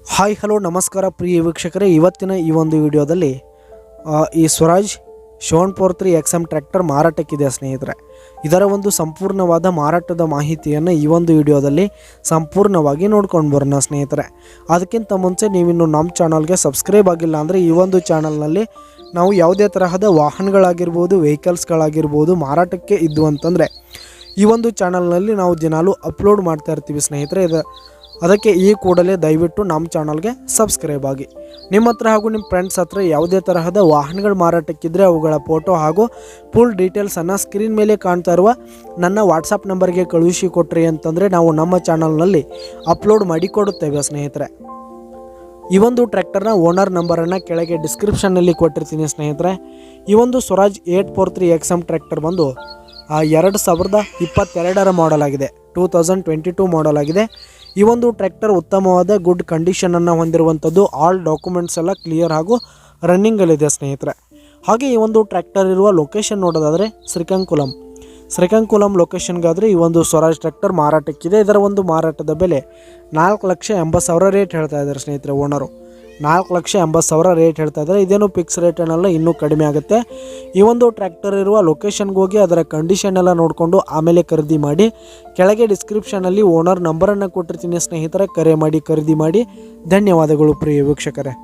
Hi hello ನಮಸ್ಕಾರ ಪ್ರಿಯ ವೀಕ್ಷಕರೇ, ಇವತ್ತಿನ ಈ ಒಂದು ವಿಡಿಯೋದಲ್ಲಿ ಈ ಸ್ವರಾಜ್ 743 XM ಟ್ರ್ಯಾಕ್ಟರ್ ಮಾರಾಟಕ್ಕಿದೆ ಸ್ನೇಹಿತರೆ. ಇದರ ಒಂದು ಸಂಪೂರ್ಣವಾದ ಮಾರಾಟದ ಮಾಹಿತಿಯನ್ನು ಈ ಒಂದು ವಿಡಿಯೋದಲ್ಲಿ ಸಂಪೂರ್ಣವಾಗಿ ನೋಡ್ಕೊಂಡು ಬರೋಣ ಸ್ನೇಹಿತರೆ. ಅದಕ್ಕಿಂತ ಮುಂಚೆ ನೀವಿನ್ನು ನಮ್ಮ ಚಾನಲ್ಗೆ ಸಬ್ಸ್ಕ್ರೈಬ್ ಆಗಿಲ್ಲ ಅಂದರೆ ಈ ಒಂದು ಚಾನಲ್ನಲ್ಲಿ ನಾವು ಯಾವುದೇ ತರಹದ ವಾಹನಗಳಾಗಿರ್ಬೋದು, ವೆಹಿಕಲ್ಸ್ಗಳಾಗಿರ್ಬೋದು ಮಾರಾಟಕ್ಕೆ ಇದ್ದು ಅಂತಂದರೆ ಈ ಒಂದು ಚಾನಲ್ನಲ್ಲಿ ನಾವು ದಿನಾಲೂ ಅಪ್ಲೋಡ್ ಮಾಡ್ತಾ ಇರ್ತೀವಿ ಸ್ನೇಹಿತರೆ. ಅದಕ್ಕೆ ಈ ಕೂಡಲೇ ದಯವಿಟ್ಟು ನಮ್ಮ ಚಾನಲ್ಗೆ ಸಬ್ಸ್ಕ್ರೈಬ್ ಆಗಿ. ನಿಮ್ಮ ಹತ್ರ ಹಾಗೂ ನಿಮ್ಮ ಫ್ರೆಂಡ್ಸ್ ಹತ್ರ ಯಾವುದೇ ತರಹದ ವಾಹನಗಳು ಮಾರಾಟಕ್ಕಿದ್ದರೆ ಅವುಗಳ ಫೋಟೋ ಹಾಗೂ ಫುಲ್ ಡೀಟೇಲ್ಸನ್ನು ಸ್ಕ್ರೀನ್ ಮೇಲೆ ಕಾಣ್ತಾ ಇರುವ ನನ್ನ ವಾಟ್ಸಪ್ ನಂಬರ್ಗೆ ಕಳುಹಿಸಿ ಕೊಟ್ರಿ ಅಂತಂದರೆ ನಾವು ನಮ್ಮ ಚಾನಲ್ನಲ್ಲಿ ಅಪ್ಲೋಡ್ ಮಾಡಿ ಕೊಡುತ್ತೇವೆ ಸ್ನೇಹಿತರೆ. ಈ ಒಂದು ಟ್ರ್ಯಾಕ್ಟರ್ನ ಓನರ್ ನಂಬರನ್ನು ಕೆಳಗೆ ಡಿಸ್ಕ್ರಿಪ್ಷನ್ನಲ್ಲಿ ಕೊಟ್ಟಿರ್ತೀನಿ ಸ್ನೇಹಿತರೆ. ಈ ಒಂದು ಸ್ವರಾಜ್ 843 XM ಟ್ರ್ಯಾಕ್ಟರ್ ಬಂದು 2022 ಮಾಡೆಲ್ ಆಗಿದೆ, 2022 ಮಾಡೆಲ್ ಆಗಿದೆ. ಈ ಒಂದು ಟ್ರ್ಯಾಕ್ಟರ್ ಉತ್ತಮವಾದ ಗುಡ್ ಕಂಡೀಷನನ್ನು ಹೊಂದಿರುವಂಥದ್ದು. ಆಲ್ ಡಾಕ್ಯುಮೆಂಟ್ಸ್ ಎಲ್ಲ ಕ್ಲಿಯರ್ ಹಾಗೂ ರನ್ನಿಂಗಲ್ಲಿದೆ ಸ್ನೇಹಿತರೆ. ಹಾಗೆ ಈ ಒಂದು ಟ್ರ್ಯಾಕ್ಟರ್ ಇರುವ ಲೊಕೇಶನ್ ನೋಡೋದಾದರೆ ಶ್ರೀಕಾಕುಳಂ ಲೊಕೇಶನ್ಗಾದರೆ ಈ ಒಂದು ಸ್ವರಾಜ್ ಟ್ರ್ಯಾಕ್ಟರ್ ಮಾರಾಟಕ್ಕಿದೆ. ಇದರ ಒಂದು ಮಾರಾಟದ ಬೆಲೆ 4,80,000 ರೇಟ್ ಹೇಳ್ತಾ ಇದ್ದಾರೆ ಸ್ನೇಹಿತರೆ. ಓನರು 4,80,000 ರೇಟ್ ಹೇಳ್ತಾ ಇದ್ದಾರೆ. ಇದೇನು ಫಿಕ್ಸ್ ರೇಟ್ ಏನಲ್ಲ, ಇನ್ನೂ ಕಡಿಮೆ ಆಗುತ್ತೆ. ಈ ಒಂದು ಟ್ರ್ಯಾಕ್ಟರ್ ಇರುವ ಲೊಕೇಶನ್ಗೆ ಹೋಗಿ ಅದರ ಕಂಡೀಷನ್ ಎಲ್ಲ ನೋಡಿಕೊಂಡು ಆಮೇಲೆ ಖರೀದಿ ಮಾಡಿ. ಕೆಳಗೆ ಡಿಸ್ಕ್ರಿಪ್ಷನಲ್ಲಿ ಓನರ್ ನಂಬರನ್ನು ಕೊಟ್ಟಿರ್ತೀನಿ ಸ್ನೇಹಿತರೆ, ಕರೆ ಮಾಡಿ ಖರೀದಿ ಮಾಡಿ. ಧನ್ಯವಾದಗಳು ಪ್ರಿಯ ವೀಕ್ಷಕರೇ.